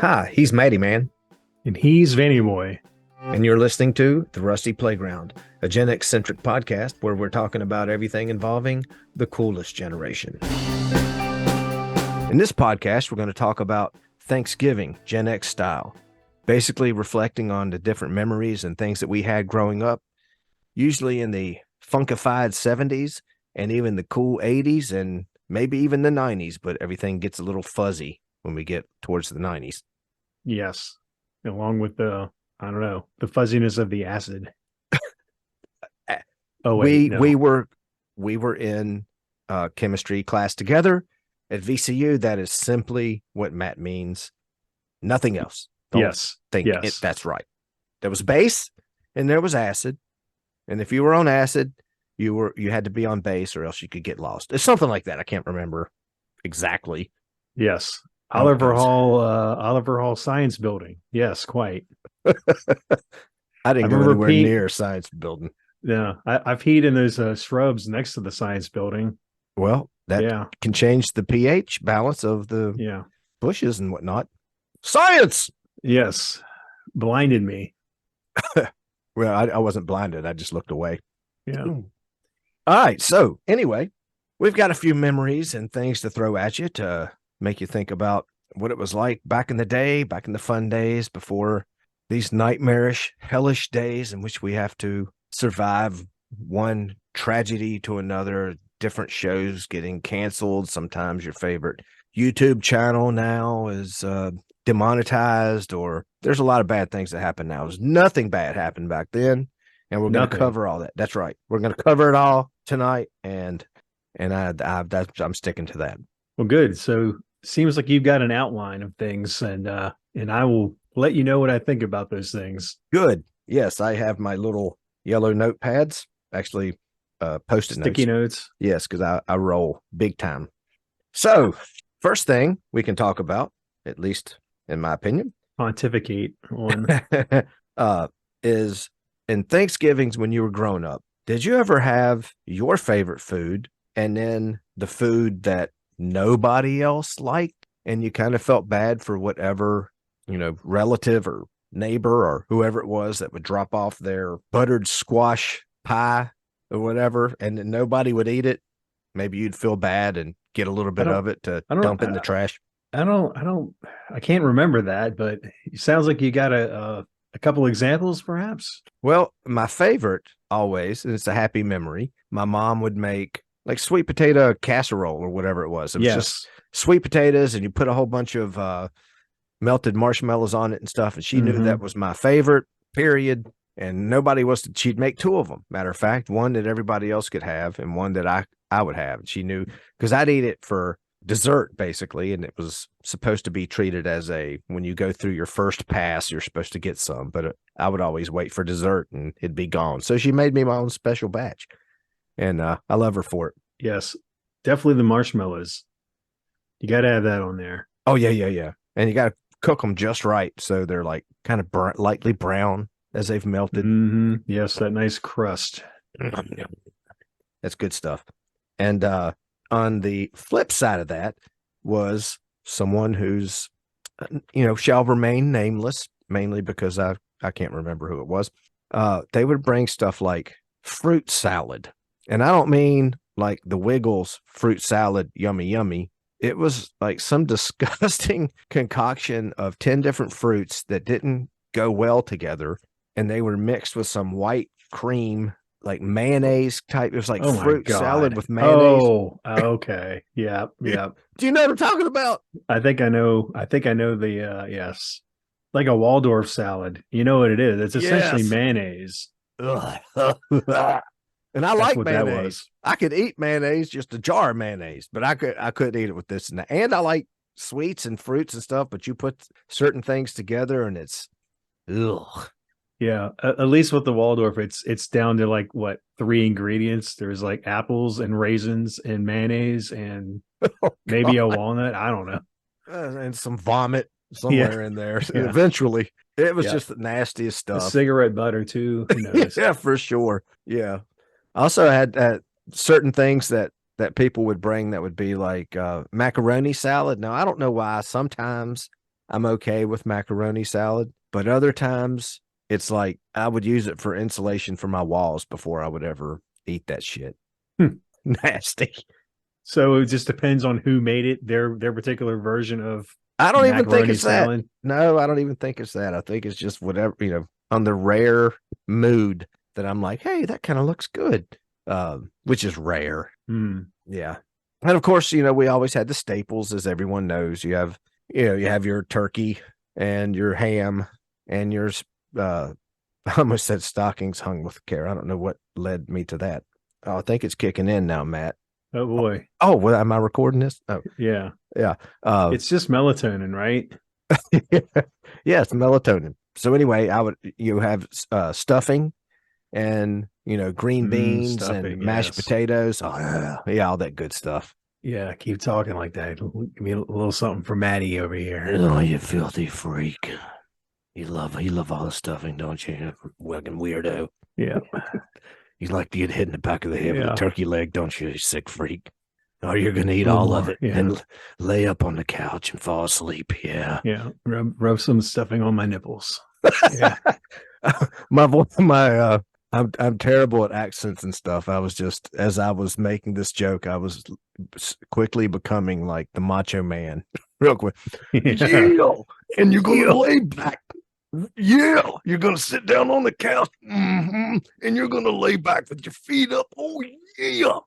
Hi, he's Mattyman, And he's Vannyboy. and you're listening to The Rusty Playground, a Gen-X-centric podcast where we're talking about everything involving the coolest generation. In this podcast, we're going to talk about Thanksgiving, Gen X style, basically reflecting on the different memories and things that we had growing up, usually in the funkified 70s and even the cool 80s and maybe even the 90s, but everything gets a little fuzzy when we get towards the 90s. Yes. Along with the fuzziness of the acid. Oh, wait, no. we were in chemistry class together at VCU. That is simply what Matt means. Nothing else. Yes. That's right. There was base and there was acid. And if you were on acid, you had to be on base or else you could get lost. It's something like that. I can't remember exactly. Yes. Oliver Hall Science Building. Yes, quite. I didn't go anywhere near science building. Yeah, I've peed in those shrubs next to the science building. Well, that can change the pH balance of the bushes and whatnot. Science! Yes. Blinded me. Well, I wasn't blinded. I just looked away. Yeah. All right. So anyway, we've got a few memories and things to throw at you to make you think about what it was like back in the day, back in the fun days before these nightmarish, hellish days in which we have to survive one tragedy to another, different shows getting canceled. Sometimes your favorite YouTube channel now is demonetized, or there's a lot of bad things that happen now. There's nothing bad happened back then, and we're going to cover all that. That's right. We're going to cover it all tonight, and I'm sticking to that. Well, good. So seems like you've got an outline of things, and I will let you know what I think about those things. Good. Yes, I have my little yellow notepads, actually Post-it sticky notes. Yes, because I roll big time. So first thing we can talk about, at least in my opinion, pontificate on is in Thanksgivings when you were growing up, did you ever have your favorite food and then the food that nobody else liked, and you kind of felt bad for whatever, relative or neighbor or whoever it was that would drop off their buttered squash pie or whatever, and then nobody would eat it? Maybe you'd feel bad and get a little bit of it to dump it in the trash. I can't remember that, but it sounds like you got a couple examples perhaps. Well, my favorite always, and it's a happy memory, my mom would make like sweet potato casserole or whatever it was. It was just sweet potatoes, and you put a whole bunch of melted marshmallows on it and stuff. And she knew that was my favorite, period. And she'd make two of them. Matter of fact, one that everybody else could have and one that I would have. And she knew, because I'd eat it for dessert basically. And it was supposed to be treated as when you go through your first pass, you're supposed to get some, but I would always wait for dessert and it'd be gone. So she made me my own special batch. And I love her for it. Yes, definitely the marshmallows. You got to have that on there. Oh, yeah. And you got to cook them just right, so they're like kind of lightly brown as they've melted. Yes, that nice crust. That's good stuff. And on the flip side of that was someone who's, shall remain nameless, mainly because I can't remember who it was. They would bring stuff like fruit salad. And I don't mean like the Wiggles fruit salad, yummy, yummy. It was like some disgusting concoction of 10 different fruits that didn't go well together. And they were mixed with some white cream, like mayonnaise type. It was like fruit salad with mayonnaise. Oh, okay. Yeah. Do you know what I'm talking about? I think I know the, yes. Like a Waldorf salad. You know what it is? It's essentially mayonnaise. And I like mayonnaise. I could eat mayonnaise, just a jar of mayonnaise, but I couldn't eat it with this and that. And I like sweets and fruits and stuff, but you put certain things together and it's ugh. Yeah, at least with the Waldorf, it's down to like what, 3 ingredients. There's like apples and raisins and mayonnaise and maybe a walnut. I don't know, and some vomit somewhere in there. Yeah. Eventually, it was just the nastiest stuff. Cigarette butter too. Who knows? Yeah, for sure. Yeah. I also had certain things that people would bring that would be like macaroni salad. Now, I don't know why sometimes I'm okay with macaroni salad, but other times it's like I would use it for insulation for my walls before I would ever eat that shit. Nasty. So it just depends on who made it, their particular version of I don't even think macaroni it's that. salad. No, I don't even think it's that. I think it's just whatever, on the rare mood that I'm like, hey, that kind of looks good. Which is rare. Yeah. And of course, we always had the staples, as everyone knows. You have your turkey and your ham and your I almost said stockings hung with care. I don't know what led me to that. Oh, I think it's kicking in now, Matt. Oh boy. Oh, well, am I recording this? Oh, yeah. Yeah. It's just melatonin, right? Yeah, it's melatonin. So anyway, you have stuffing and green beans stuffing, and mashed potatoes. Oh yeah, all that good stuff. Yeah, keep talking like that. Give me a little something for Matty over here. Oh, you filthy freak. You love all the stuffing, don't you? Fucking weirdo. Yeah. You like to get hit in the back of the head with a turkey leg, don't you, you sick freak? Oh, you're going to eat all of it and lay up on the couch and fall asleep. Yeah. Yeah. Rub some stuffing on my nipples. Yeah. I'm terrible at accents and stuff. I was just, as I was making this joke, I was quickly becoming like the Macho Man. Real quick. Yeah. And you're going to lay back. Yeah. You're going to sit down on the couch. And you're going to lay back with your feet up. Oh, yeah.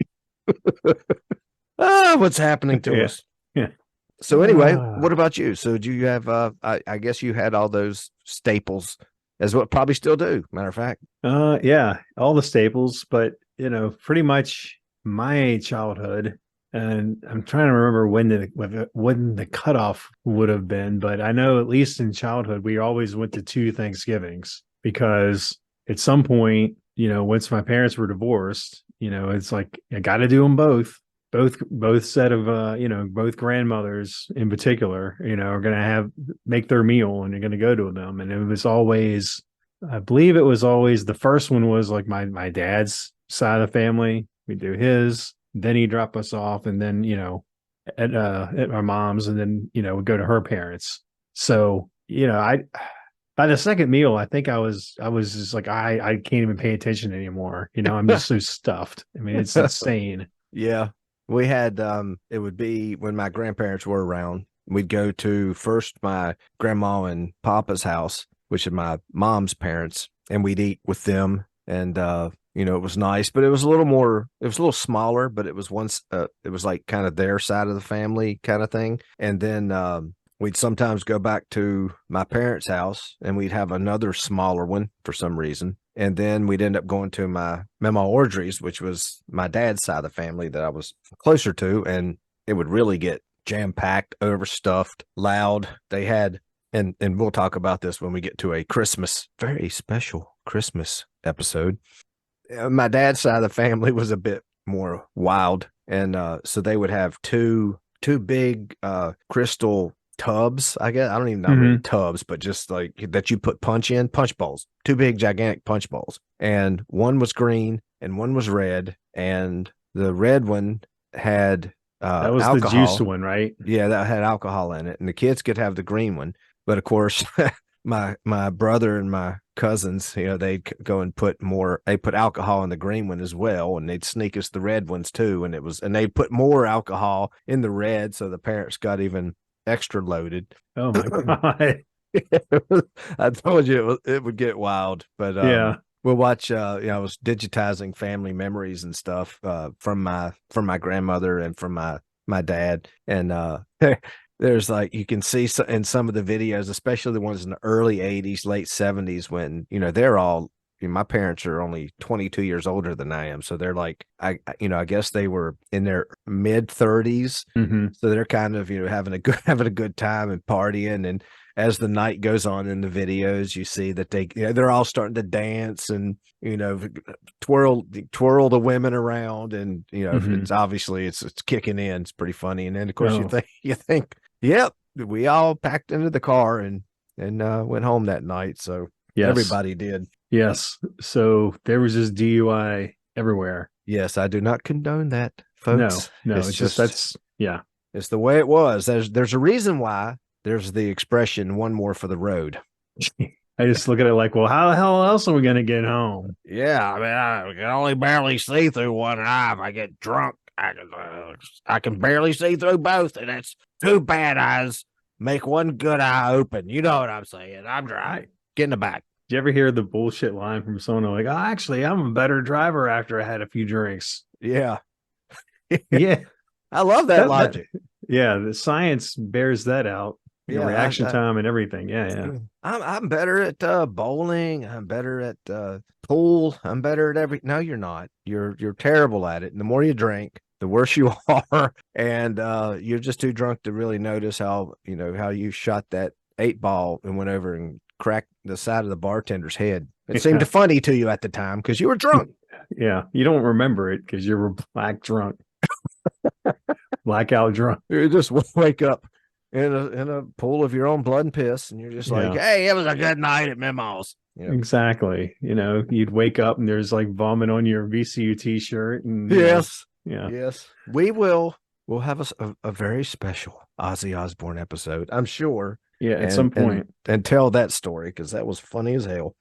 What's happening to us? Yeah. So anyway, what about you? So do you have, I guess you had all those staples as what probably still do, matter of fact. Yeah, all the staples, but pretty much my childhood, and I'm trying to remember when the cutoff would have been, but I know at least in childhood we always went to 2 Thanksgivings, because at some point, once my parents were divorced, it's like I got to do them both. Both set of both grandmothers in particular, are going to make their meal, and you're going to go to them. And it was always, I believe it was always, the first one was like my dad's side of the family. We do his, then he'd drop us off, and then at my mom's, and then we'd go to her parents. So I by the second meal, I think I was just like I can't even pay attention anymore. I'm just so stuffed. I mean, it's insane. Yeah. We had, it would be when my grandparents were around, we'd go to first my grandma and papa's house, which is my mom's parents, and we'd eat with them. And, it was nice, but it was a little smaller, but it was it was like kind of their side of the family kind of thing. And then, we'd sometimes go back to my parents' house and we'd have another smaller one for some reason. And then we'd end up going to my Mama Audrey's, which was my dad's side of the family that I was closer to. And it would really get jam-packed, overstuffed, loud. They had, and we'll talk about this when we get to a very special Christmas episode. My dad's side of the family was a bit more wild. And so they would have two big crystal tubs, I guess. I don't even know really tubs, but just like that you put punch bowls, 2 big gigantic punch bowls, and one was green and one was red, and the red one had that was alcohol. The juice one, right? Yeah, that had alcohol in it, and the kids could have the green one, but of course my brother and my cousins, they'd go and put alcohol in the green one as well, and they'd sneak us the red ones too, and they'd put more alcohol in the red, so the parents got even extra loaded. Oh my god. I told you it would get wild, but yeah, we'll watch. I was digitizing family memories and stuff from my grandmother and from my dad, and there's like, you can see in some of the videos, especially the ones in the early 80s, late 70s, when they're all, my parents are only 22 years older than I am. So they're like, I guess they were in their mid 30s. So they're kind of, having a good time and partying. And as the night goes on in the videos, you see that they're all starting to dance and, twirl the women around. And, it's obviously it's kicking in. It's pretty funny. And then of course you think, yep, we all packed into the car and went home that night. So yes. Everybody did. Yes. So there was this DUI everywhere. Yes, I do not condone that, folks. No, it's just that's, yeah. It's the way it was. There's a reason why there's the expression, one more for the road. I just look at it like, well, how the hell else are we going to get home? Yeah, I mean, I can only barely see through one eye. If I get drunk, I can barely see through both, and that's two bad eyes make one good eye open. You know what I'm saying? I'm dry. Get in the back. Did you ever hear the bullshit line from someone like, oh, actually, I'm a better driver after I had a few drinks? Yeah. Yeah. I love that logic. Yeah, the science bears that out. Yeah, reaction time and everything. Yeah. I'm better at bowling. I'm better at pool. I'm better at every. No, you're not. You're terrible at it. And the more you drink, the worse you are. And you're just too drunk to really notice how you shot that 8-ball and went over and cracked the side of the bartender's head. It seemed funny to you at the time because you were drunk. Yeah, you don't remember it because you were black drunk, blackout drunk. You just wake up in a pool of your own blood and piss, and you're just like, "Hey, it was a good night at Mimo's." Exactly. You'd wake up and there's like vomit on your VCU t-shirt. And yes, we'll have a very special Ozzy Osbourne episode, I'm sure. Yeah, at some point, and tell that story because that was funny as hell.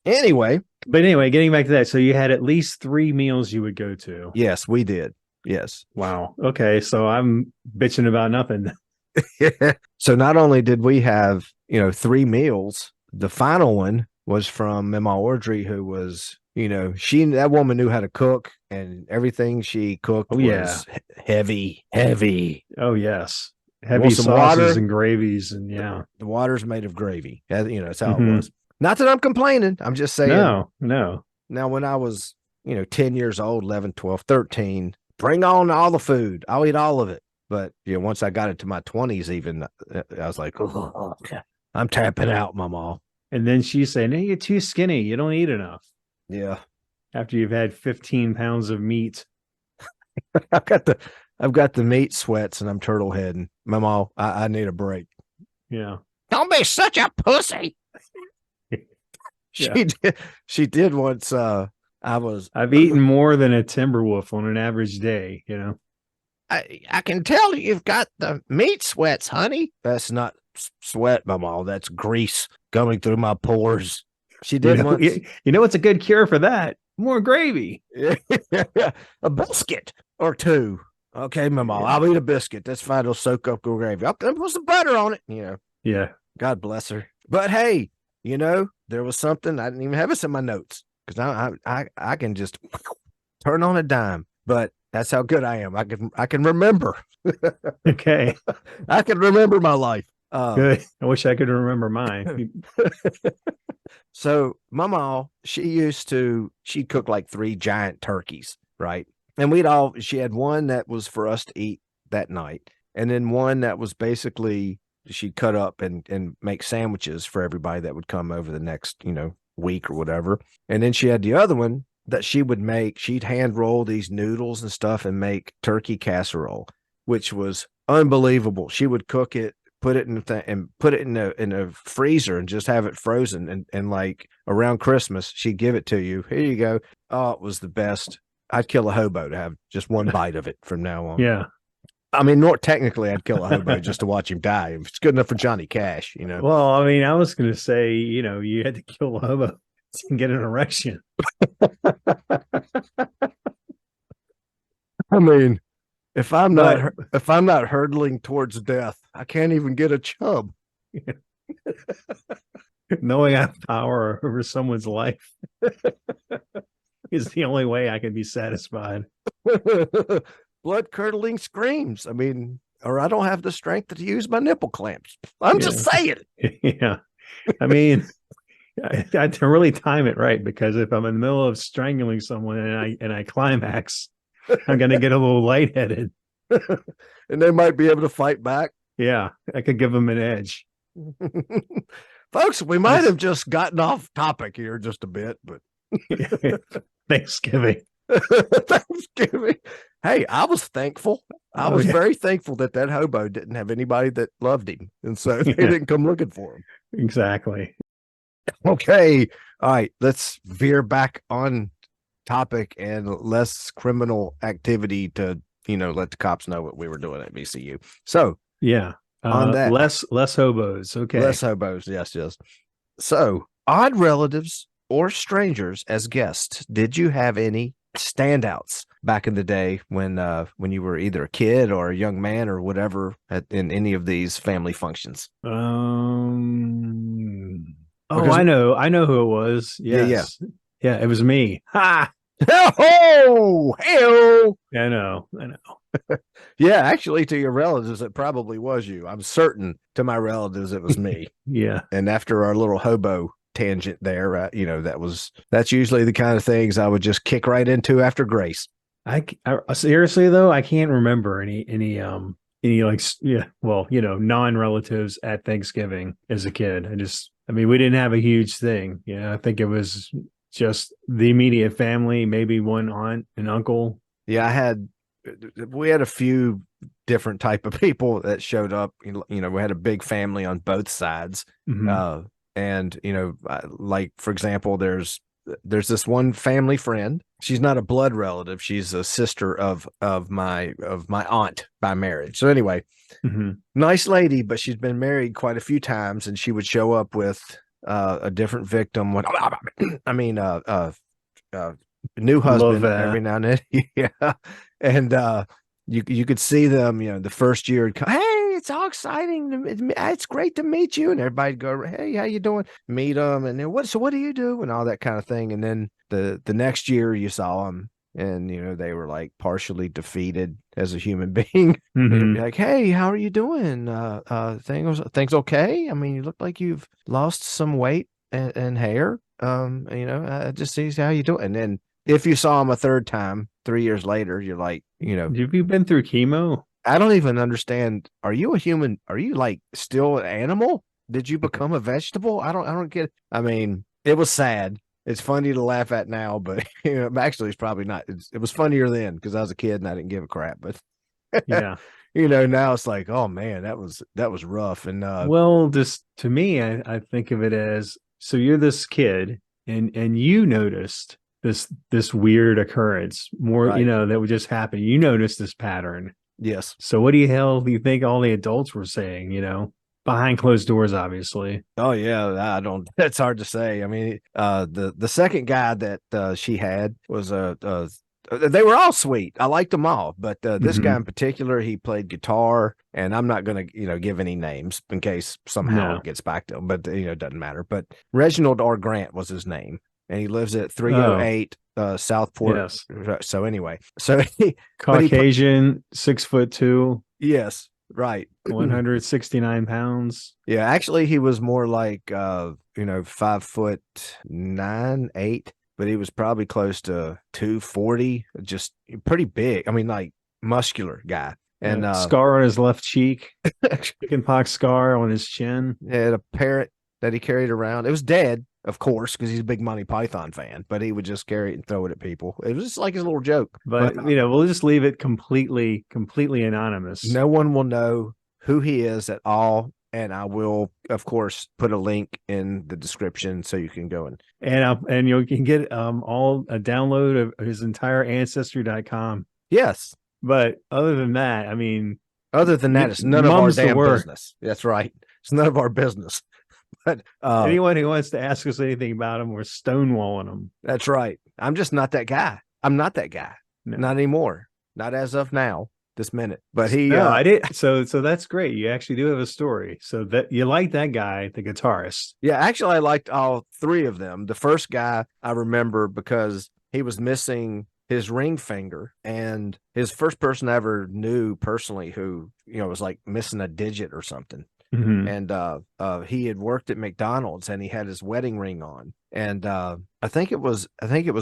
Anyway, getting back to that, so you had at least 3 meals you would go to. Yes, we did. Yes. Wow. Okay, so I'm bitching about nothing. So not only did we have 3 meals, the final one was from Mama Audrey, who was that woman knew how to cook, and everything she cooked was heavy. Oh yes. Heavy sauces water, and gravies, and the water's made of gravy. That's how it was. Not that I'm complaining. I'm just saying. No. Now, when I was, 10 years old, 11, 12, 13, bring on all the food. I'll eat all of it. But once I got into my 20s, even I was like, oh, I'm tapping out, Mama. And then she's saying, "Hey, you're too skinny. You don't eat enough." Yeah. After you've had 15 pounds of meat. I've got the meat sweats and I'm turtle heading. Mama, I need a break. Yeah. Don't be such a pussy. She did once. I've eaten more than a Timberwolf on an average day, I can tell you've got the meat sweats, honey. That's not sweat, Mama. That's grease coming through my pores. She did once. What's a good cure for that? More gravy. A biscuit or two. Okay, Mama, I'll eat a biscuit. That's fine. It'll soak up the gravy. I'll put some butter on it. Yeah. God bless her. But hey, there was something. I didn't even have this in my notes because I can just turn on a dime. But that's how good I am. I can remember. Okay. I can remember my life. Good. I wish I could remember mine. So Mama, she'd cook like 3 giant turkeys, right? And she had one that was for us to eat that night. And then one that was basically she'd cut up and make sandwiches for everybody that would come over the next, week or whatever. And then she had the other one that she would make. She'd hand roll these noodles and stuff and make turkey casserole, which was unbelievable. She would cook it, put it in a freezer and just have it frozen. And like around Christmas, she'd give it to you. Here you go. Oh, it was the best. I'd kill a hobo to have just one bite of it from now on. Yeah. I mean, technically, I'd kill a hobo just to watch him die. If it's good enough for Johnny Cash, Well, I mean, I was going to say, you had to kill a hobo to get an erection. I mean, if I'm not hurtling towards death, I can't even get a chub. Knowing I have power over someone's life is the only way I can be satisfied. Blood curdling screams. I mean, or I don't have the strength to use my nipple clamps. I'm just saying. Yeah. I mean, I had to really time it right, because if I'm in the middle of strangling someone and I climax, I'm going to get a little lightheaded. And they might be able to fight back. Yeah. I could give them an edge. Folks, we might have just gotten off topic here just a bit, but Thanksgiving. Thanksgiving. Hey, I was thankful. I was very thankful that hobo didn't have anybody that loved him. And so they didn't come looking for him. Exactly. Okay. All right. Let's veer back on topic and less criminal activity to, let the cops know what we were doing at VCU. So, yeah. On that, less hobos. Okay. less hobos. Yes, yes. So, odd relatives or strangers as guests. Did you have any standouts back in the day when you were either a kid or a young man or whatever in any of these family functions? Oh, I know who it was. Yeah, yeah. Yes. Yeah, it was me. Ha! Oh, hell. I know. Yeah, actually, to your relatives, it probably was you. I'm certain to my relatives it was me. Yeah. And after our little hobo tangent there, that's usually the kind of things I would just kick right into after Grace. I seriously though, I can't remember any like non-relatives at Thanksgiving as a kid. I mean, we didn't have a huge thing. I think it was just the immediate family, maybe one aunt and uncle. Yeah, we had a few different type of people that showed up. We had a big family on both sides. Mm-hmm. And like, for example, there's this one family friend. She's not a blood relative. She's a sister of my aunt by marriage. So anyway, mm-hmm. Nice lady, but she's been married quite a few times, and she would show up with a different victim. New husband every now and then. Yeah, and you could see them. The first year, hey, it's all exciting. It's great to meet you, and everybody'd go, hey, how you doing? Meet them, and then what do you do, and all that kind of thing. And then the next year, you saw them, and they were like partially defeated as a human being. Mm-hmm. Like, hey, how are you doing? Things okay? I mean, you look like you've lost some weight and hair. I just see how you doing. And then if you saw him a third time 3 years later, you're like, have you been through chemo? I don't even understand. Are you a human? Are you like still an animal? Did you become a vegetable? I don't get it. I mean, it was sad. It's funny to laugh at now, but actually it's probably not. It was funnier then because I was a kid and I didn't give a crap. But yeah, now it's like, oh man, that was rough. And well, just to me, I think of it as, so you're this kid and you noticed this weird occurrence more, right. That would just happen. You noticed this pattern. Yes. So what the hell do you think all the adults were saying, behind closed doors, obviously? Oh yeah, I don't. That's hard to say. I mean, the second guy that she had was they were all sweet. I liked them all, but this guy in particular, he played guitar, and I'm not going to give any names in case somehow it gets back to him, but it doesn't matter. But Reginald R. Grant was his name, and he lives at 308 Southport. Yes. So anyway, Caucasian, 6'2". Yes. Right. 169 pounds. Yeah, actually he was more like 5'9", 8, but he was probably close to 240, just pretty big. I mean, like muscular guy. And scar on his left cheek, chickenpox scar on his chin. He had a parrot that he carried around. It was dead, of course, because he's a big Monty Python fan, but he would just carry it and throw it at people. It was just like his little joke. But we'll just leave it completely anonymous. No one will know who he is at all. And I will, of course, put a link in the description so you can go and you can get all a download of his entire ancestry.com. Yes. But other than that, I mean, it's none of our damn business. That's right. It's none of our business. But anyone who wants to ask us anything about him, we're stonewalling them. That's right. I'm just not that guy. I'm not that guy. No. Not anymore. Not as of now, this minute. But I did. So that's great. You actually do have a story. So that you like that guy, the guitarist. Yeah, actually, I liked all three of them. The first guy I remember because he was missing his ring finger, and his first person I ever knew personally who was like missing a digit or something. Mm-hmm. And he had worked at McDonald's, and he had his wedding ring on. And I think it was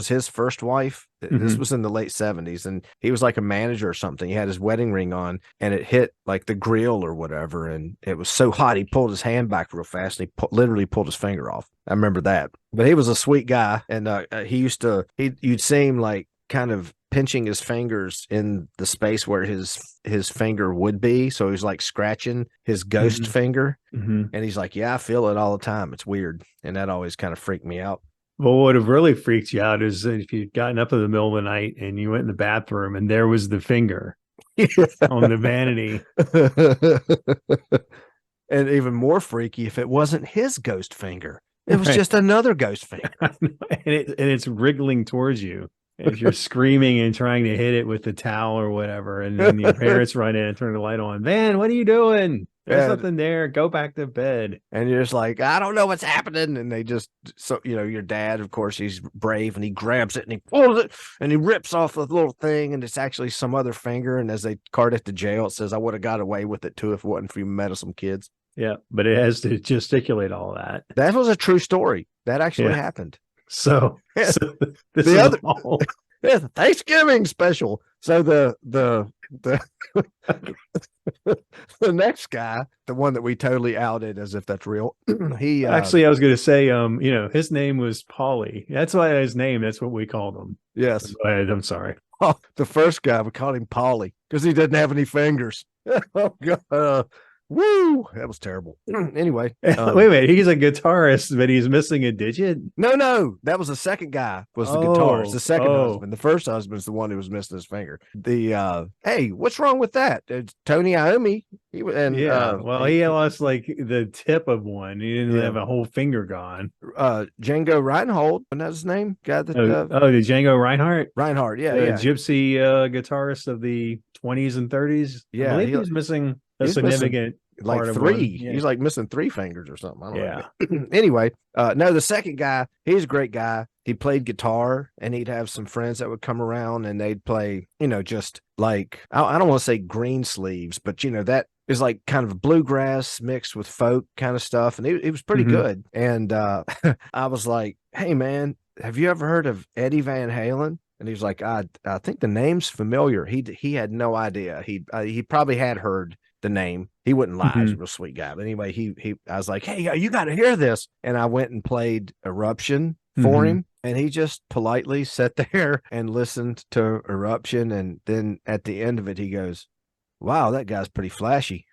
his first wife. Mm-hmm. This was in the late 70s, and he was like a manager or something. He had his wedding ring on, and it hit like the grill or whatever, and it was so hot he pulled his hand back real fast, and he literally pulled his finger off. I remember that. But he was a sweet guy, and you'd see him like kind of pinching his fingers in the space where his finger would be. So he's like scratching his ghost Mm-hmm. finger. Mm-hmm. And he's like, yeah, I feel it all the time. It's weird. And that always kind of freaked me out. Well, what would have really freaked you out is if you'd gotten up in the middle of the night and you went in the bathroom and there was the finger. on the vanity. And even more freaky if it wasn't his ghost finger. It was just another ghost finger. And it's wriggling towards you as you're screaming and trying to hit it with the towel or whatever. And then your parents run in and turn the light on. Van, what are you doing? There's nothing there. Go back to bed. And you're just like, I don't know what's happening. And they just, so, your dad, of course, he's brave and he grabs it and he pulls it and he rips off the little thing. And it's actually some other finger. And as they cart it to jail, it says, I would have got away with it too if it wasn't for you meddlesome kids. Yeah. But it has to gesticulate all that. That was a true story. That actually happened. So this the other the Thanksgiving special. So the the next guy, the one that we totally outed as if that's real. He actually, I was going to say, his name was Paulie. That's why his name. That's what we called him. Yes. Go ahead, I'm sorry. Oh, the first guy, we called him Paulie because he didn't have any fingers. Oh God. Woo! That was terrible. Anyway, wait a minute. He's a guitarist, but he's missing a digit. No, that was the second guy. Was the guitarist? The second husband. The first husband's the one who was missing his finger. The hey, what's wrong with that? It's Tony Iommi. He lost like the tip of one. He didn't have a whole finger gone. Django Reinhold, wasn't that his name? Guy that the Django Reinhardt. Reinhardt, yeah. Gypsy guitarist of the 20s and 30s. Yeah, I believe he was missing a significant like part three. Of one. Yeah. He's like missing 3 fingers or something. I don't know. Anyway, no, the second guy, he's a great guy. He played guitar and he'd have some friends that would come around and they'd play, just like, I don't want to say green sleeves, but that is like kind of bluegrass mixed with folk kind of stuff. And it was pretty good. And I was like, hey man, have you ever heard of Eddie Van Halen? And he was like, I think the name's familiar. He had no idea. He probably had heard the name. He wouldn't lie. He's a real sweet guy. But anyway, I was like, hey, you got to hear this. And I went and played Eruption for him. And he just politely sat there and listened to Eruption. And then at the end of it, he goes, wow, that guy's pretty flashy.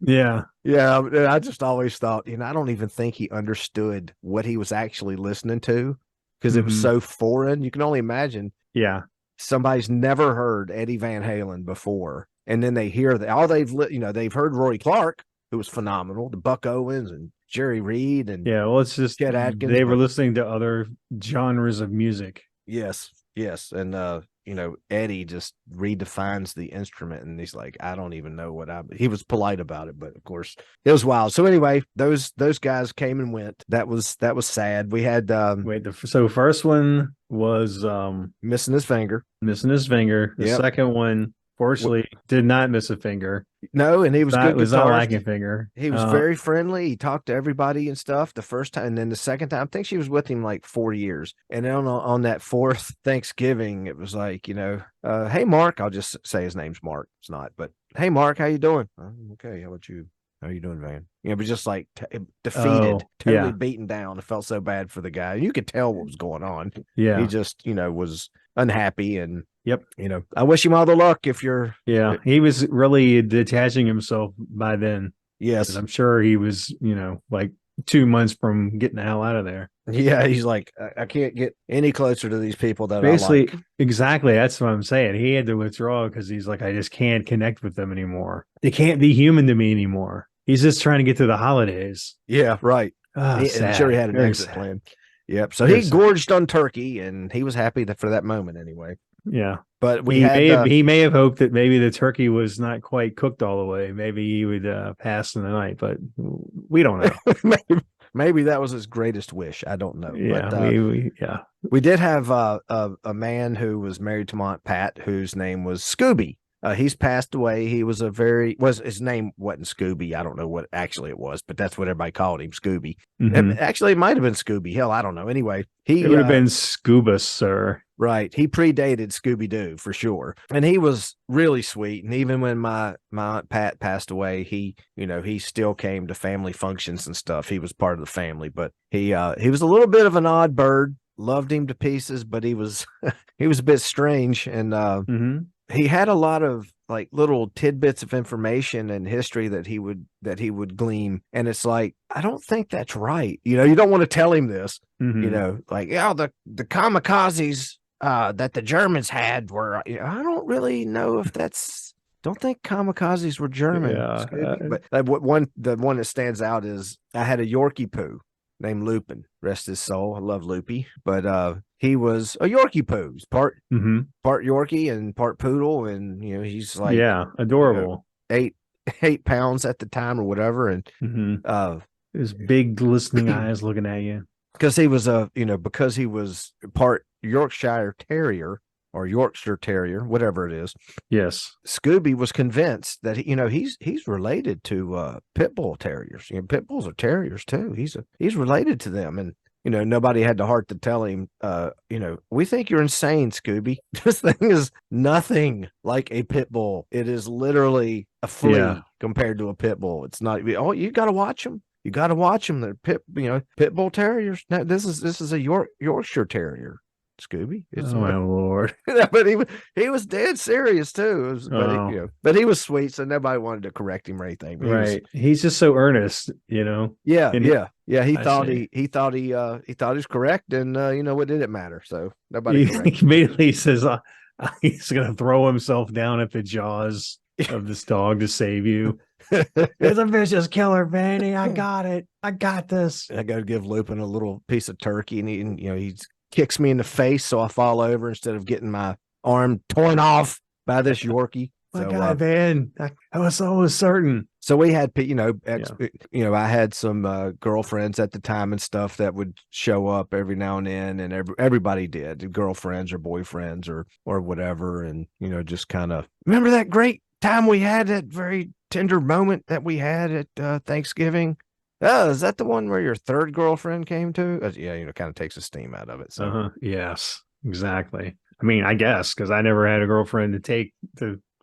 Yeah. I just always thought, I don't even think he understood what he was actually listening to because it was so foreign. You can only imagine. Yeah. Somebody's never heard Eddie Van Halen before. And then they hear that they've heard Roy Clark, who was phenomenal, the Buck Owens and Jerry Reed and it's just Chet Atkins. They were listening to other genres of music. Yes. And Eddie just redefines the instrument and he's like, I don't even know he was polite about it, but of course it was wild. So anyway, those guys came and went. That was sad. We had so first one was missing his finger. The second one fortunately did not miss a finger. No, and he was good. Was not lacking a finger. He was very friendly. He talked to everybody and stuff the first time, and then the second time, I think she was with him like 4 years. And then on that fourth Thanksgiving, it was like, hey Mark, I'll just say his name's Mark. It's not, but hey Mark, how you doing? Okay, how about you? How you doing, Van? But just like defeated, totally beaten down. It felt so bad for the guy. You could tell what was going on. Yeah, he just was unhappy and. Yep. I wish him all the luck if you're. Yeah. He was really detaching himself by then. Yes. I'm sure he was, like 2 months from getting the hell out of there. Yeah. He's like, I can't get any closer to these people that basically, I like. Exactly. That's what I'm saying. He had to withdraw because he's like, I just can't connect with them anymore. They can't be human to me anymore. He's just trying to get through the holidays. Yeah. Right. I'm sure he had an exit plan. Yep. So he gorged on turkey and he was happy for that moment anyway. Yeah, but he may have hoped that maybe the turkey was not quite cooked all the way. Maybe he would pass in the night, but we don't know. maybe that was his greatest wish. I don't know. Yeah, but, we did have a man who was married to my Aunt Pat, whose name was Scooby. He's passed away. He was his name wasn't Scooby. I don't know what actually it was, but that's what everybody called him, Scooby. Actually, it might have been Scooby. Hell, I don't know. Anyway, it would have been Scuba, sir. Right. He predated Scooby-Doo for sure. And he was really sweet. And even when my Aunt Pat passed away, he still came to family functions and stuff. He was part of the family, but he was a little bit of an odd bird. Loved him to pieces, but he was a bit strange. And he had a lot of like little tidbits of information and history that he would glean. And it's like, I don't think that's right. You don't want to tell him this, like, the kamikazes that the Germans had were, I don't really know if that's, don't think kamikazes were German, Yeah, but the one that stands out is I had a Yorkie poo named Lupin, rest his soul. I love Loopy, but he was a Yorkie poo. He's part Yorkie and part poodle, and he's like adorable. 8 pounds at the time or whatever, and his big glistening eyes looking at you. Because he was because he was part Yorkshire Terrier or Yorkshire Terrier, whatever it is. Yes, Scooby was convinced that he's related to pit bull terriers. Pit bulls are terriers too. He's related to them, and nobody had the heart to tell him. We think you're insane, Scooby. This thing is nothing like a pit bull. It is literally a flea compared to a pit bull. It's not. Oh, you got to watch them. You got to watch them. They're pit bull terriers. Now, this is a Yorkshire Terrier, Scooby. Oh my Lord! But he was dead serious too. But he was sweet, so nobody wanted to correct him or anything. He's just so earnest, Yeah. He thought he was correct, and what did it matter? So nobody. He immediately says he's going to throw himself down at the jaws of this dog to save you. It's a vicious killer, Vanny. I got it. I got this. I got to give Lupin a little piece of turkey, and he kicks me in the face, so I fall over instead of getting my arm torn off by this Yorkie. My God, Van, I was always certain. So we had, I had some girlfriends at the time and stuff that would show up every now and then, and everybody did, girlfriends or boyfriends or whatever, and just kind of remember that great time we had, that very tender moment that we had at Thanksgiving. Oh, is that the one where your third girlfriend came to? Kind of takes the steam out of it. So yes, exactly. I mean, I guess because I never had a girlfriend to take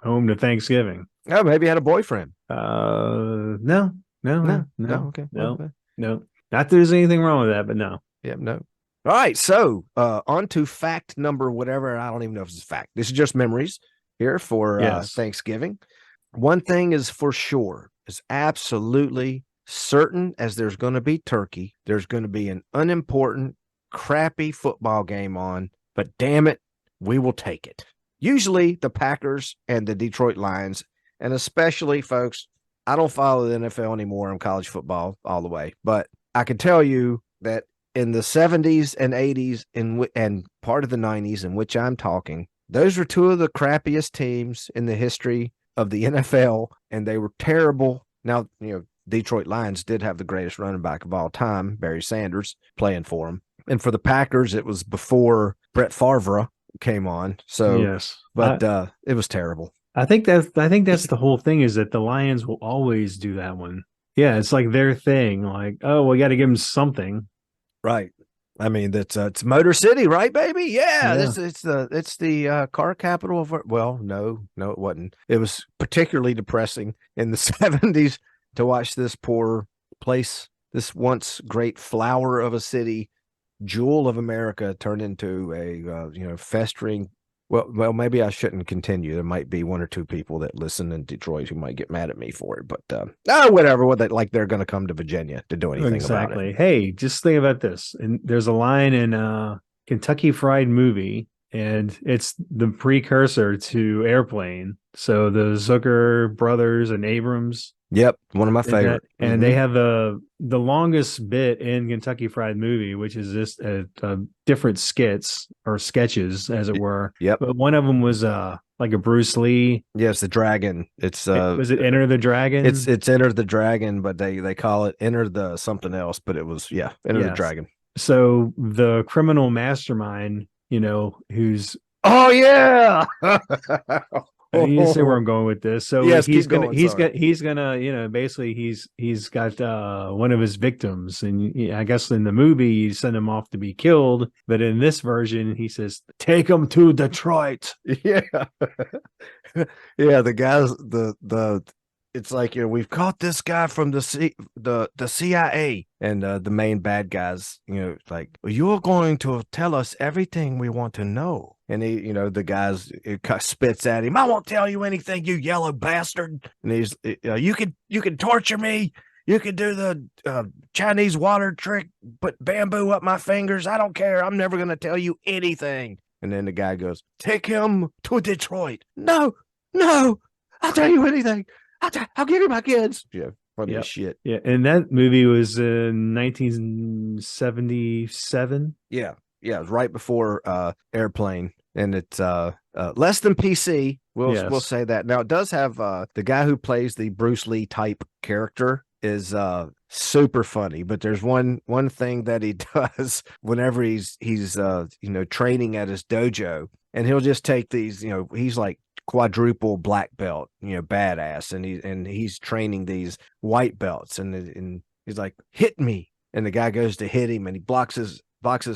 home to Thanksgiving. Oh, maybe you had a boyfriend. No. Okay. No. Not that there's anything wrong with that, but no. Yeah, no. All right. So on to fact number whatever. I don't even know if it's a fact. This is just memories here for Thanksgiving. One thing is for sure, is absolutely certain, as there's going to be turkey, there's going to be an unimportant, crappy football game on, but damn it, we will take it. Usually the Packers and the Detroit Lions, and especially, folks, I don't follow the NFL anymore. I'm college football all the way, but I can tell you that in the 70s and 80s and part of the 90s, in which I'm talking, those were two of the crappiest teams in the history of the NFL, and they were terrible. Now, Detroit Lions did have the greatest running back of all time, Barry Sanders, playing for them. And for the Packers, it was before Brett Favre came on. So, yes, but it was terrible. I think that's the whole thing, is that the Lions will always do that one. Yeah, it's like their thing. Like, oh, we got to give them something. Right. I mean, it's Motor City, right, baby? Yeah. It's the car capital of. Well, no, it wasn't. It was particularly depressing in the 70s to watch this poor place, this once great flower of a city, jewel of America, turn into a festering. Well, maybe I shouldn't continue. There might be one or two people that listen in Detroit who might get mad at me for it, but whatever. They're going to come to Virginia to do anything about it. Hey, just think about this. And there's a line in Kentucky Fried Movie, and it's the precursor to Airplane. So the Zucker brothers and Abrams. Yep, one of my favorite. And they have the longest bit in Kentucky Fried Movie, which is just different skits or sketches, as it were. Yep. But one of them was like a Bruce Lee. Yes, the dragon. It's was it Enter the Dragon? It's Enter the Dragon, but they call it Enter the something else. But it was Enter the Dragon. So the criminal mastermind, who's yeah. You see where I'm going with this. So yes, he's gonna basically he's got one of his victims, and I guess in the movie you send him off to be killed, but in this version he says, take him to Detroit. Yeah. The guys, it's like, we've caught this guy from the CIA, and the main bad guys, like, you're going to tell us everything we want to know. And he, the guys, spits at him. I won't tell you anything, you yellow bastard. And he's, you can torture me. You could do the Chinese water trick, put bamboo up my fingers. I don't care. I'm never going to tell you anything. And then the guy goes, take him to Detroit. No, I'll tell you anything. I'll give you my kids. Yeah, funny as shit. Yeah, and that movie was in 1977. Yeah, it was right before Airplane, and it's less than PC. We'll say that. Now it does have the guy who plays the Bruce Lee type character is super funny, but there's one thing that he does whenever he's training at his dojo, and he'll just take these, he's like quadruple black belt, badass, and he's training these white belts, and he's like, hit me, and the guy goes to hit him, and he blocks his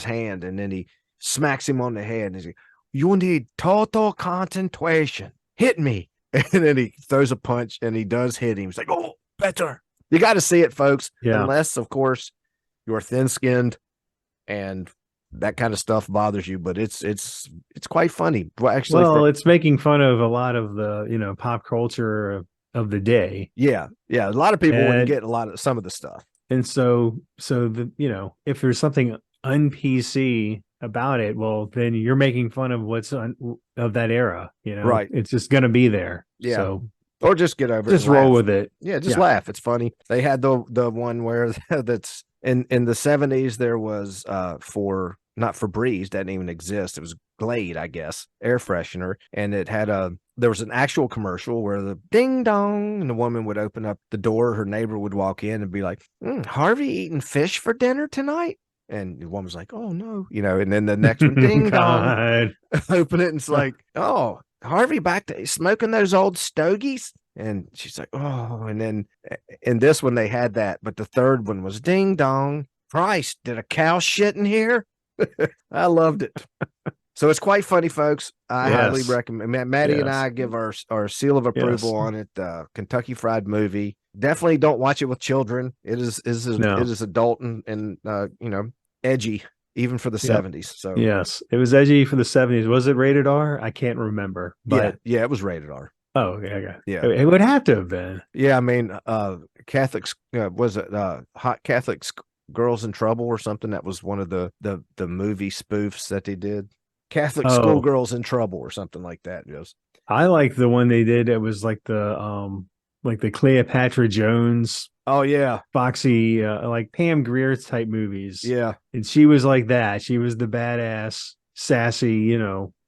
hand, and then he smacks him on the head, and he's like, you need total concentration, hit me. And then he throws a punch, and he does hit him. He's like, oh, better. You got to see it, folks. Yeah. Unless, of course, you're thin-skinned and that kind of stuff bothers you, but it's quite funny. Well, actually, it's making fun of a lot of the pop culture of the day. Yeah, a lot of people wouldn't get some of the stuff. And so the if there's something un-PC about it, well, then you're making fun of what's of that era. Right? It's just gonna be there. Yeah. So. Or just get over it. Just roll with it. Yeah, just laugh. It's funny. They had the one where that's in the 70s. There was not Febreze, that didn't even exist. It was Glade, I guess, air freshener, and it had there was an actual commercial where the ding dong, and the woman would open up the door. Her neighbor would walk in and be like, Harvey eating fish for dinner tonight? And the woman's like, oh no, and then the next one, ding dong, open it, and it's like, oh, Harvey back to smoking those old stogies? And she's like, oh, and then in this one they had that, but the third one was ding dong, Christ, did a cow shit in here? I loved it. So it's quite funny, folks. I highly recommend. Maddie and I give our seal of approval on it. Kentucky Fried Movie. Definitely don't watch it with children. It is adult and edgy, even for the 70s. So yes, it was edgy for the 70s. Was it rated R? I can't remember. But yeah, it was rated R. Oh, okay. Yeah, it would have to have been. Yeah, I mean, Catholics, was it Hot Catholics Girls in Trouble or something? That was one of the movie spoofs that they did. Catholic Schoolgirls in Trouble or something like that. Just I like the one they did. It was like the Cleopatra Jones. Oh yeah, Foxy, like Pam Grier type movies. Yeah, and she was like that. She was the badass, sassy,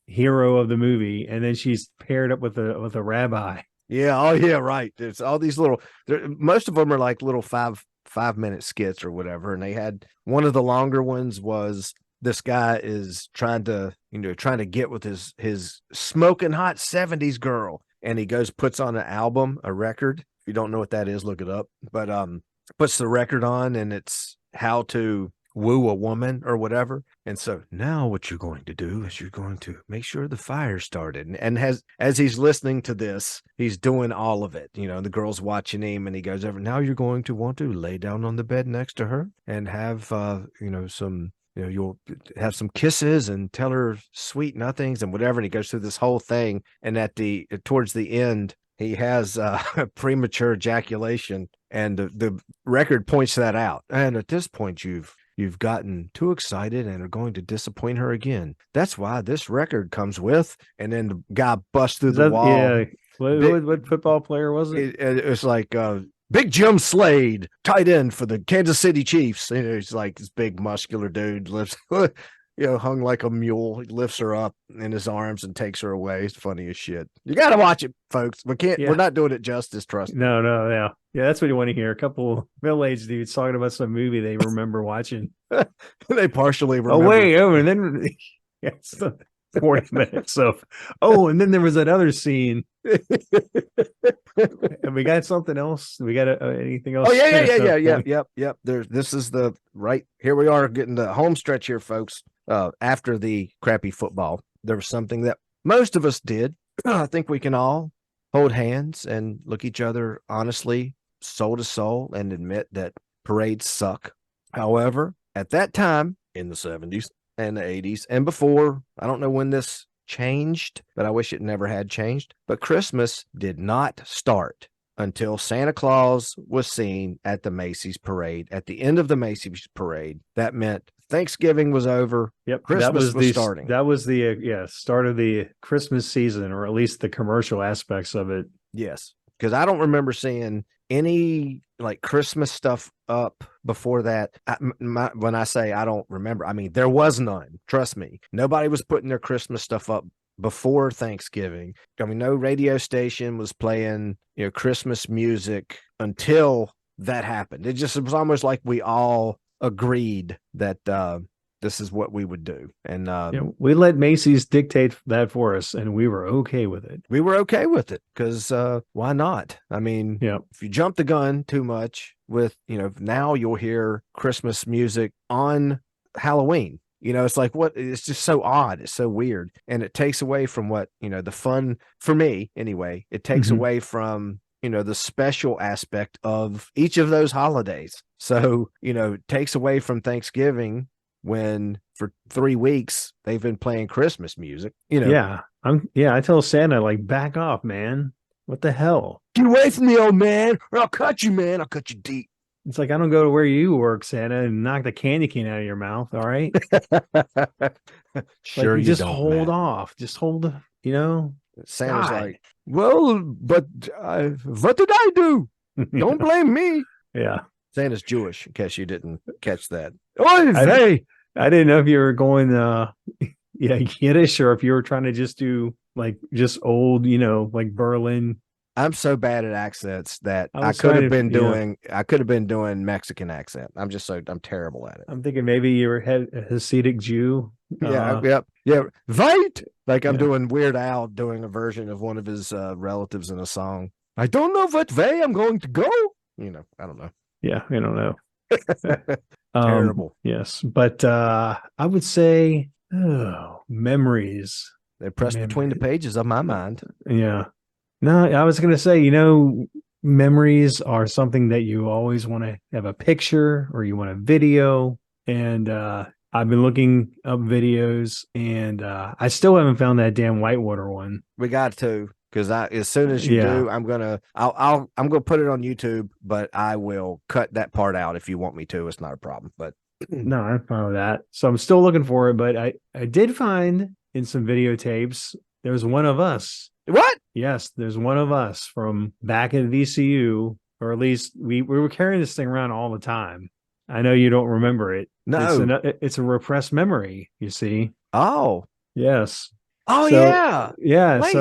hero of the movie, and then she's paired up with a rabbi. Yeah. Oh yeah. Right. There's all these most of them are like little 5-minute skits or whatever. And they had one of the longer ones was this guy is trying to get with his smoking hot 70s girl. And he puts on an album, a record. If you don't know what that is, look it up. But puts the record on, and it's how to woo a woman or whatever. And so now what you're going to do is you're going to make sure the fire started. And as he's listening to this, he's doing all of it. The girl's watching him, and he goes over. Now you're going to want to lay down on the bed next to her and have some. You'll have some kisses and tell her sweet nothings and whatever. And he goes through this whole thing. And towards the end, he has premature ejaculation, and the record points that out. And at this point, you've gotten too excited and are going to disappoint her again. That's why this record comes with. And then the guy busts through the wall. Yeah. What football player was it? It's like Big Jim Slade, tight end for the Kansas City Chiefs. He's like this big muscular dude, lifts, hung like a mule. He lifts her up in his arms and takes her away. It's funny as shit. You got to watch it, folks. We're not doing it justice. Trust me. No. Yeah. That's what you want to hear. A couple middle-aged dudes talking about some movie they remember watching. They partially remember. Oh, wait. Oh, and then yes. 40 minutes of and then there was that other scene. And we got something else. We got anything else? Oh yep. This is the right here. We are getting the home stretch here, folks. After the crappy football, there was something that most of us did. I think we can all hold hands and look each other honestly, soul to soul, and admit that parades suck. However, at that time in the 70s and the 80s and before, I don't know when this changed, but I wish it never had changed. But Christmas did not start until Santa Claus was seen at the Macy's parade. At the end of the Macy's parade, that meant Thanksgiving was over. Yep. Christmas was starting. That was the start of the Christmas season, or at least the commercial aspects of it. Yes. Because I don't remember seeing any like Christmas stuff up before that. When I say I don't remember, I mean, there was none. Trust me. Nobody was putting their Christmas stuff up before Thanksgiving. I mean, no radio station was playing, Christmas music until that happened. It was almost like we all agreed that this is what we would do. And we let Macy's dictate that for us, and we were okay with it. We were okay with it because why not? I mean, if you jump the gun too much with, now you'll hear Christmas music on Halloween. It's like, it's just so odd. It's so weird. And it takes away from what, the fun for me anyway. It takes away from, the special aspect of each of those holidays. So, it takes away from Thanksgiving when for 3 weeks they've been playing Christmas music. I tell Santa, like, back off, man. What the hell? Get away from me, old man, or I'll cut you, man. I'll cut you deep. It's like, I don't go to where you work, Santa, and knock the candy cane out of your mouth. All right. Sure. Like, you just don't, hold man. off. Just hold, Santa's God. like, well, but what did I do? Don't blame me. Yeah. Santa's Jewish, in case you didn't catch that. Oh, hey, I didn't know if you were going, Yiddish, or if you were trying to just do like just old, like Berlin. I'm so bad at accents that I could have been doing Mexican accent. I'm terrible at it. I'm thinking maybe you were Hasidic Jew. Yeah. Right. Like I'm doing Weird Al doing a version of one of his relatives in a song. I don't know what way I'm going to go. I don't know. Yeah, I don't know. Terrible. Yes, but I would say memories. They pressed between the pages of my mind. Yeah. No, I was going to say, memories are something that you always want to have a picture or you want a video. And I've been looking up videos, and I still haven't found that damn Whitewater one. We got to, because as soon as you do, I'm gonna put it on YouTube, but I will cut that part out if you want me to. It's not a problem. But no, I'm fine with that. So I'm still looking for it, but I did find in some videotapes there's one of us. What? Yes, there's one of us from back at VCU, or at least we were carrying this thing around all the time. I know you don't remember it. No, it's a repressed memery. You see? Oh, yes. Oh, yeah. Wait,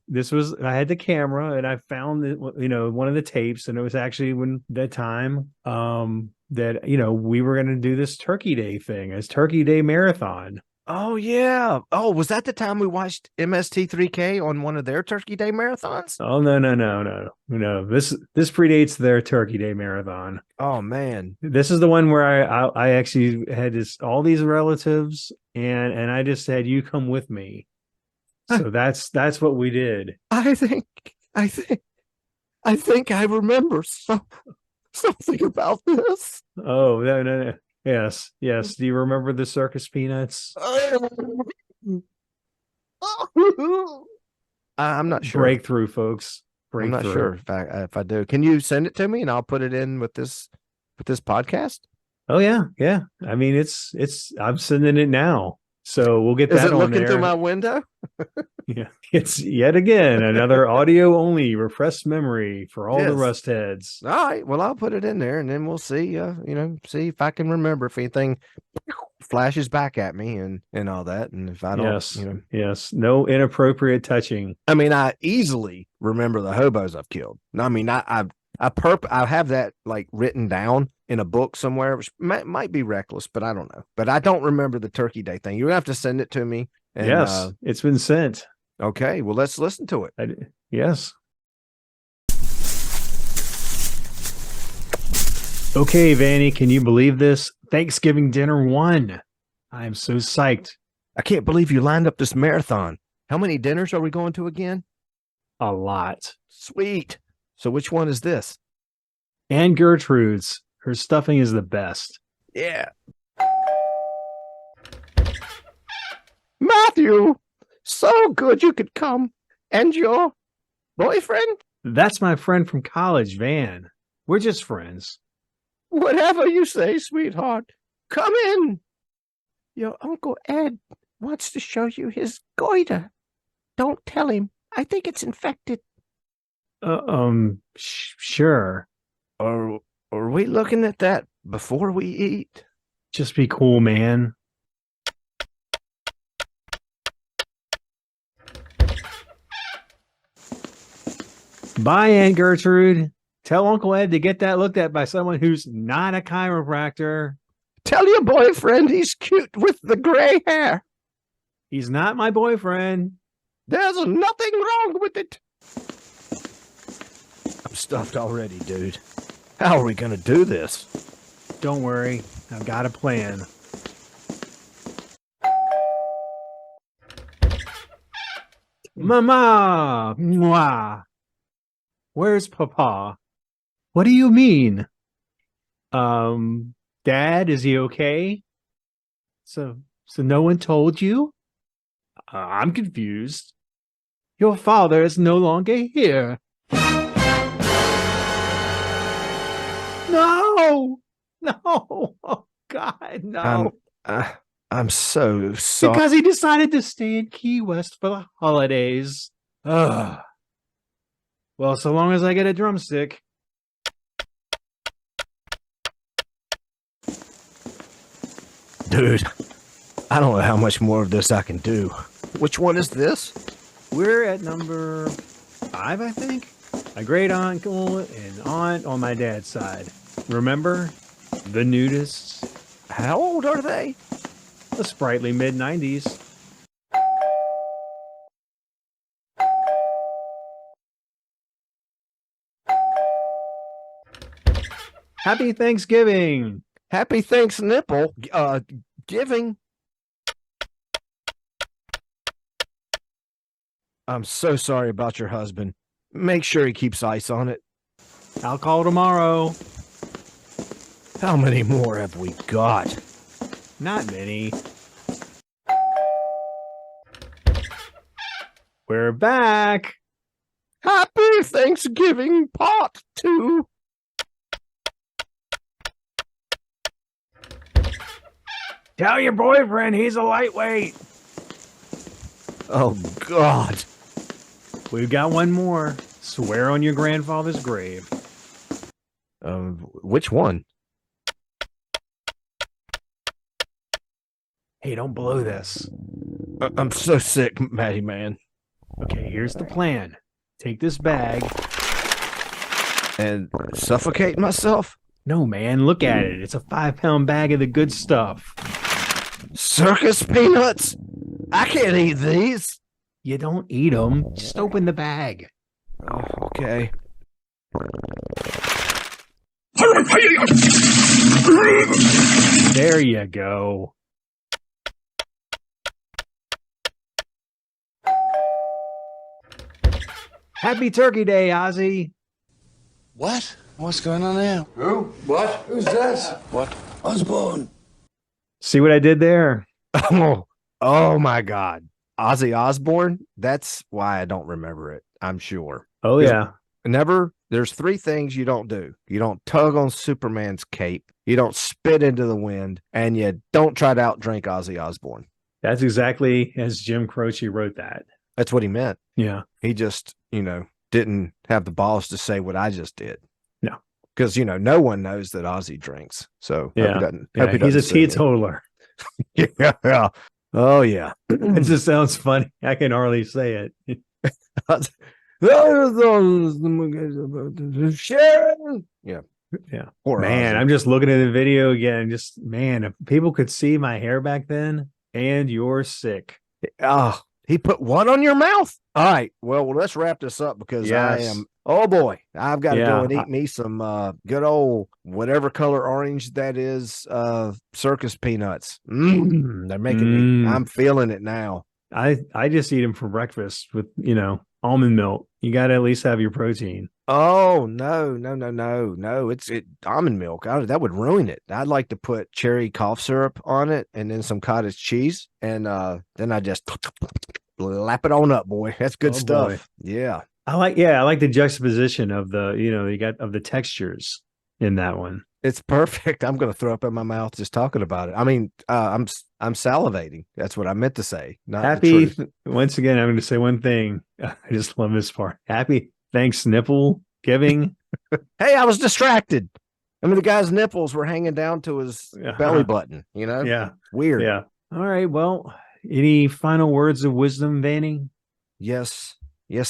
this was I had the camera, and I found one of the tapes, and it was actually when that time that we were going to do this Turkey Day thing, as Turkey Day marathon. Oh, yeah. Oh, was that the time we watched MST3K on one of their Turkey Day marathons? Oh, no. This predates their Turkey Day marathon. Oh, man. This is the one where I actually had all these relatives, and I just said, you come with me. So that's what we did. I think I remember something about this. Oh, no. Yes. Do you remember the circus peanuts? I'm not sure. Breakthrough, folks. I'm not sure if I do. Can you send it to me and I'll put it in with this podcast? Oh yeah. I mean, I'm sending it now, so we'll get that. Is it on looking there. through my window? Yeah, it's yet again another audio only repressed memory for all the rust heads. All right, well, I'll put it in there, and then we'll see. See if I can remember if anything flashes back at me and all that, and if I don't, yes, no inappropriate touching. I mean, I easily remember the hobos I've killed. I mean, I have that like written down in a book somewhere, which might be reckless, but I don't know. But I don't remember the Turkey Day thing. You have to send it to me. And, yes, it's been sent. Okay, well, let's listen to it. Yes. Okay, Vanny, can you believe this? Thanksgiving dinner won. I am so psyched. I can't believe you lined up this marathon. How many dinners are we going to again? A lot. Sweet. So which one is this? Aunt Gertrude's. Her stuffing is the best. Yeah. Matthew, so good you could come. And your boyfriend? That's my friend from college, Van. We're just friends. Whatever you say, sweetheart. Come in. Your Uncle Ed wants to show you his goiter. Don't tell him. I think it's infected. Sure. Are we looking at that before we eat? Just be cool, man. Bye, Aunt Gertrude. Tell Uncle Ed to get that looked at by someone who's not a chiropractor. Tell your boyfriend he's cute with the gray hair. He's not my boyfriend. There's nothing wrong with it. I'm stuffed already, dude. How are we going to do this? Don't worry. I've got a plan. Mama! Mwah! Where's Papa? What do you mean? Dad, is he okay? So no one told you? I'm confused. Your father is no longer here. No! No! Oh, God, no. I'm so sorry. Because he decided to stay in Key West for the holidays. Ugh. Well, so long as I get a drumstick. Dude, I don't know how much more of this I can do. Which one is this? We're at number 5, I think. A great uncle and aunt on my dad's side. Remember? The nudists. How old are they? The sprightly mid-90s. Happy Thanksgiving. Happy Thanks nipple. Giving. I'm so sorry about your husband. Make sure he keeps ice on it. I'll call tomorrow. How many more have we got? Not many. We're back. Happy Thanksgiving Part 2. Tell your boyfriend he's a lightweight. Oh, God. We've got one more. Swear on your grandfather's grave. Which one? Hey, don't blow this. I'm so sick, Matty man. Okay, here's the plan. Take this bag. And suffocate myself? No, man, look at it. It's a 5-pound bag of the good stuff. Circus peanuts? I can't eat these. You don't eat them. Just open the bag. Oh, okay. There you go. Happy Turkey Day, Ozzy. What? What's going on now? Who? What? Who's this? What? Osborne. See what I did there? Oh my God. Ozzy Osbourne? That's why I don't remember it, I'm sure. Oh, yeah. There's 3 things you don't do. You don't tug on Superman's cape, you don't spit into the wind, and you don't try to outdrink Ozzy Osbourne. That's exactly as Jim Croce wrote that. That's what he meant. Yeah. He just, didn't have the balls to say what I just did. No. Because, no one knows that Ozzy drinks. So yeah, he's a teetotaler. Yeah. Oh, yeah. It just sounds funny. I can hardly say it. Yeah. Yeah. Poor man, Ozzy. I'm just looking at the video again. Just, man, if people could see my hair back then, and you're sick. Oh, he put one on your mouth. All right. Well, let's wrap this up because I am. Oh boy, I've got to go and eat me some good old whatever color orange that is. Circus peanuts. They're making me. I'm feeling it now. I just eat them for breakfast with almond milk. You got to at least have your protein. Oh no! It's almond milk. That would ruin it. I'd like to put cherry cough syrup on it and then some cottage cheese, and then I just lap it on up, boy. That's good stuff. Boy. Yeah. I like the juxtaposition of the, you got of the textures in that one. It's perfect. I'm going to throw up in my mouth just talking about it. I mean, I'm salivating. That's what I meant to say. Not Happy. Once again, I'm going to say one thing. I just love this part. Happy Thanks nipple giving. Hey, I was distracted. I mean, the guy's nipples were hanging down to his belly button. Yeah, weird. Yeah. All right. Well, any final words of wisdom, Vanny? Yes,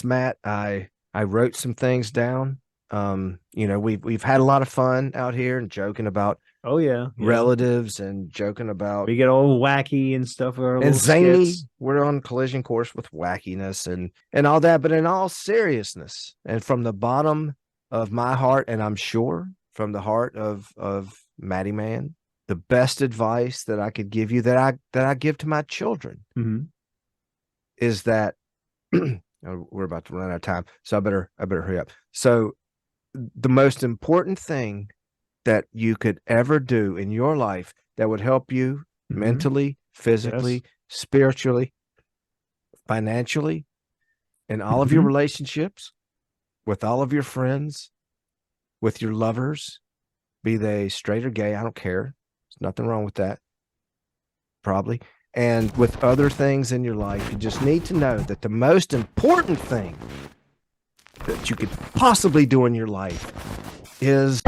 Matt. I wrote some things down. We've had a lot of fun out here and joking about relatives and joking about, we get all wacky and stuff and zany. Skits. We're on collision course with wackiness and all that, but in all seriousness and from the bottom of my heart, and I'm sure from the heart of Mattyman, the best advice that I could give you, that I give to my children, is that we're about to run out of time, so I better hurry up. So the most important thing that you could ever do in your life that would help you mentally, physically, spiritually, financially, in all of your relationships, with all of your friends, with your lovers, be they straight or gay, I don't care. There's nothing wrong with that, probably. And with other things in your life, you just need to know that the most important thing that you could possibly do in your life is